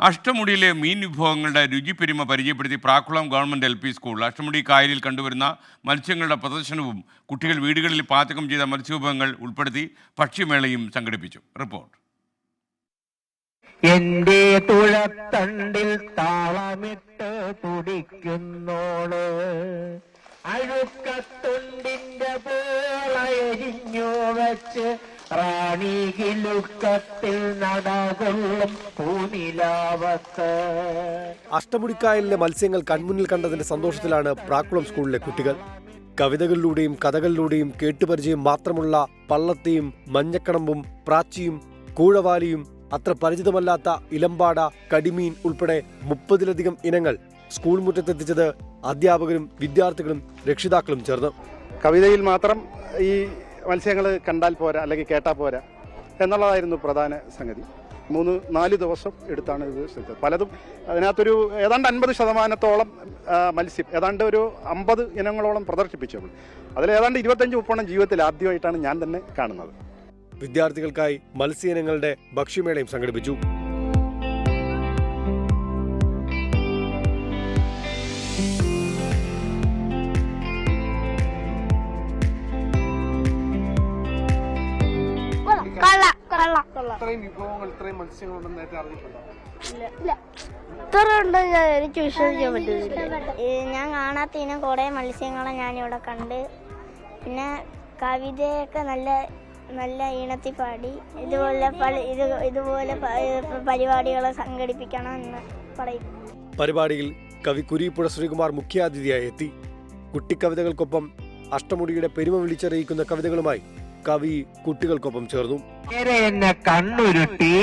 അഷ്ടമുടിയിലെ മീൻ വിഭവങ്ങളുടെ രുചിപ്പെരുമ പരിചയപ്പെടുത്തി Prakkulam government LP school Ashtamudi കായലിൽ കണ്ടുവരുന്ന മത്സ്യങ്ങളുടെ പ്രദർശനവും കുട്ടികൾ വീടുകളിൽ പാചകം ചെയ്ത മത്സ്യവിഭവങ്ങൾ ഉൾപ്പെടുത്തി ഭക്ഷ്യമേളയും സംഘടിപ്പിച്ചു. റിപ്പോർട്ട്. എന്റെ തുഴത്തണ്ടിൽ താളമിട്ട് തുടിക്കുന്നോള് അഴുക്കത്തുണ്ടിന്റെ പോളയരിഞ്ഞു വെച്ച് റാണികിലുക്കത്തിൽ നടകൊള്ളും പൂനിലാവത്ത്. അഷ്ടമുടിക്കായലിലെ മത്സ്യങ്ങൾ കൺമുന്നിൽ കണ്ടതിന്റെ സന്തോഷത്തിലാണ് പ്രാക്കുളം സ്കൂളിലെ കുട്ടികൾ. കവിതകളിലൂടെയും കഥകളിലൂടെയും കേട്ടുപരിചയം മാത്രമുള്ള പള്ളത്തിയും മഞ്ഞക്കണമ്പും പ്രാച്ചിയും കൂഴവാലിയും അത്ര പരിചിതമല്ലാത്ത ഇലമ്പാട, കടിമീൻ ഉൾപ്പെടെ 30-ലധികം ഇനങ്ങൾ സ്കൂൾ മുറ്റത്തെത്തിച്ചത് അധ്യാപകരും വിദ്യാർത്ഥികളും രക്ഷിതാക്കളും ചേർന്ന്. കവിതയിൽ മാത്രം ഈ മത്സ്യങ്ങൾ കണ്ടാൽ പോരാ, അല്ലെങ്കിൽ കേട്ടാൽ പോരാ എന്നുള്ളതായിരുന്നു പ്രധാന സംഗതി. 3-4 ദിവസം എടുത്താണ് ഇത് ശ്രദ്ധിച്ചത്. പലതും അതിനകത്തൊരു ഏതാണ്ട് 50% മത്സ്യം, ഏതാണ്ട് ഒരു 50 ഇനങ്ങളോളം പ്രദർശിപ്പിച്ചു. അതിൽ ഏതാണ്ട് 25-30 ജീവിതത്തിൽ ആദ്യമായിട്ടാണ് ഞാൻ തന്നെ കാണുന്നത്. വിദ്യാർത്ഥികൾക്കായി മത്സ്യയിനങ്ങളുടെ ഭക്ഷ്യമേളയും സംഘടിപ്പിച്ചു. എനിക്ക് വിശ്വസിക്കാൻ പറ്റുന്നില്ല. ഞാൻ കാണാത്ത ഇനം കുറെ മത്സ്യങ്ങളെ ഞാനിവിടെ കണ്ട്. പിന്നെ കവിതയൊക്കെ നല്ല ഈണത്തിൽ പാടി. ഇതുപോലെ പരിപാടികളെ സംഘടിപ്പിക്കണം എന്ന് പറയും. പരിപാടിയിൽ കവി കുരീപ്പുഴ ശ്രീകുമാർ മുഖ്യാതിഥിയായി എത്തി. കുട്ടിക്കവിതകൾക്കൊപ്പം അഷ്ടമുടിയുടെ പെരുമ വിളിച്ചറിയിക്കുന്ന കവിതകളുമായി കവി കുട്ടികൾക്കൊപ്പം ചേർന്നു. എന്നെ കണ്ണുരുട്ടി,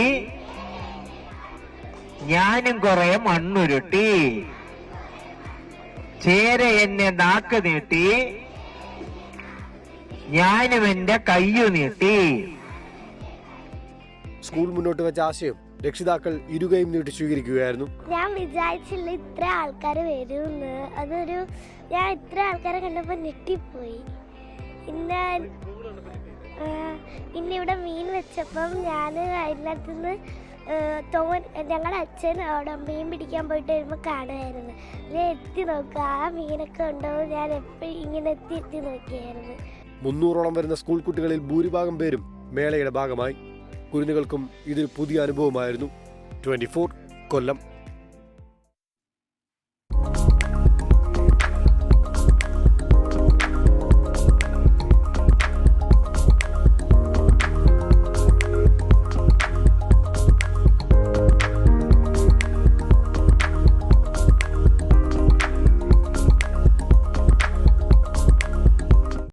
ഞാനും കുറെ മണ്ണുരുട്ടി, ചേര എന്നെ നാക്ക് നീട്ടി, ഞാനും എന്റെ കയ്യു നീട്ടി. സ്കൂൾ മുന്നോട്ട് വെച്ച ആശയം രക്ഷിതാക്കൾ ഇരുകയും നീട്ടി സ്വീകരിക്കുകയായിരുന്നു. ഞാൻ വിചാരിച്ചില്ല ഇത്ര ആൾക്കാർ വരുമെന്ന്. ഞാൻ ഇത്ര ആൾക്കാരെ കണ്ടപ്പോൾ ഞെട്ടിപ്പോയി. ഇന്നിവിടെ മീൻ വെച്ചപ്പം ഞാൻ അതിനകത്തുനിന്ന് ഞങ്ങളുടെ അച്ഛൻ അവിടെ മീൻ പിടിക്കാൻ പോയിട്ട് വരുമ്പോൾ കാണുമായിരുന്നു. ഞാൻ എത്തി നോക്കുക, ആ മീനൊക്കെ ഉണ്ടോ ഞാൻ എപ്പോഴും ഇങ്ങനെ എത്തി നോക്കിയായിരുന്നു. 300ഓളം വരുന്ന സ്കൂൾ കുട്ടികളിൽ ഭൂരിഭാഗം പേരും മേളയുടെ ഭാഗമായി. കുരുന്നുകൾക്കും ഇതൊരു പുതിയ അനുഭവമായിരുന്നു. 24 കൊല്ലം.